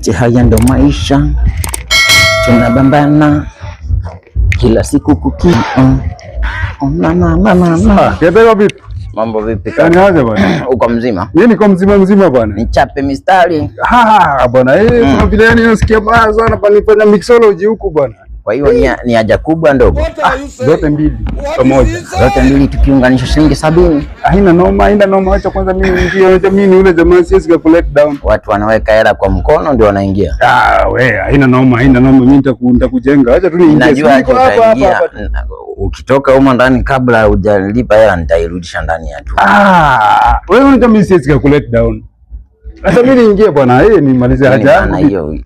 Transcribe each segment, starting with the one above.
yote haya ndo maisha tunabambana kila siku Vipi? Mambo vipi? Aje bwana? Uko mzima? Mimi niko mzima bwana. Nichape mistari. Bwana, kuna vile yani nasikia baya sana panifanya mixology huku bwana. Kwa hiyo ni haja kubwa ndogo? Zote mbili pamoja. Zote mbili tukiunganisha shilingi 70. Haina noma. Acha kwanza mimi niingie. Mimi ni yule jamaa siwezi ku let down. Watu wanaweka hela kwa mkono ndio wanaingia. Haina noma. Mimi nitakujenga. Acha tu niingie. Najua utaingia. Ukitoka huko ndani kabla hujalipa hela nitairudisha ndani ya tu. Wewe unataka mimi siwezi ku let down. Sasa mimi niingie bwana, nimalize haja yangu. Hiyo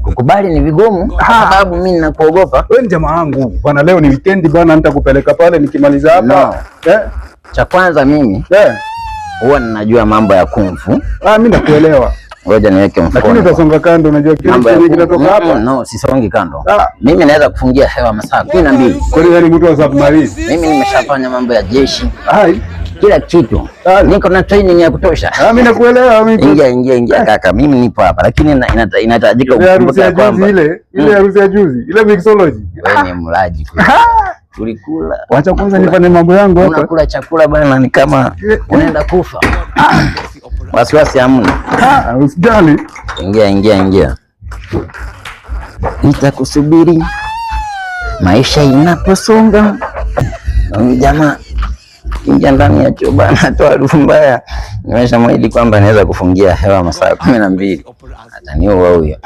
kukubali ni vigumu sababu mimi ninakuogopa. Wewe ni jamaa wangu bwana, leo ni weekend bwana, nitakupeleka pale nikimaliza hapa. Cha kwanza mimi huwa ninajua mambo ya kung fu. Mimi nakuelewa. Ngoja niweke mfano. Lakini utasonga kando, unajua kile kinatoka hapa. No, sisongi kando. Mimi naweza kufungia hewa masaa 12. Kwa hiyo ni mtu wa submarine. Mimi nimeshafanya mambo ya jeshi. Kila kitu. Niko na training ya kutosha. Mimi nakuelewa. Ingia kaka. Mimi nipo hapa lakini inahitajika kukumbuka kwamba ile harusi ya juzi, ile mixology. Wewe ni mlaji. Tulikula. Wacha kwanza nifanye mambo yangu hapa. Unakula chakula bwana ni kama unaenda kufa. Wasiwasi hamna. Usijali. Ingia. Nitakusubiri. Maisha inaposonga. Jamaa ingia ndani ya choo bana, toa harufu mbaya. Nimeshamwahidi kwamba naweza kufungia hewa masaa 12. Ataniua huyo.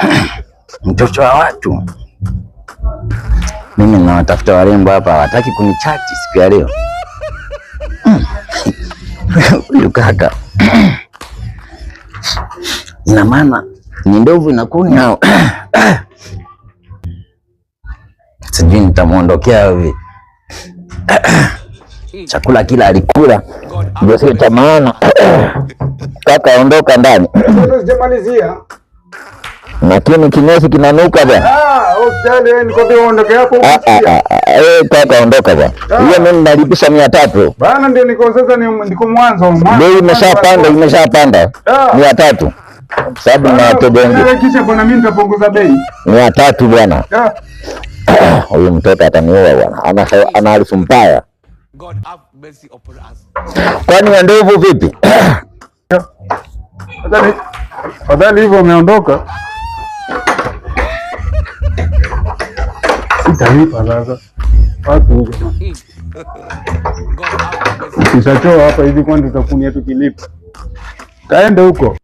Mtoto wa watu. Mimi nawatafuta warembo hapa, hawataki kunichati siku ya leo. Huyu kaka. Ina maana ni ndovu inakunya au? Sijui nitamuondokea hivi. Chakula kila alikula ndio sio cha maana. Kaka ondoka ndani. Sijamalizia. Lakini kinyesi kinanuka bwana. Usijali wewe nikwambia uondoke hapo. Kaka ondoka bwana. Hiyo mimi nalipisha 300. Bana ndio niko sasa niko mwanzo. Bei imeshapanda 300. Sababu na wateja wengi. Kisha bwana mimi nitapunguza bei. 300 bwana. Huyu mtoto ataniua bwana. Ana harufu mbaya. God have mercy upon us. Kwani wa ndovu vipi? Fadhali hivyo umeondoka. Sitalipa sasa. Watu huko. Kishachoa hapa hivi kwani tutakunia tukilipa. Kaende huko.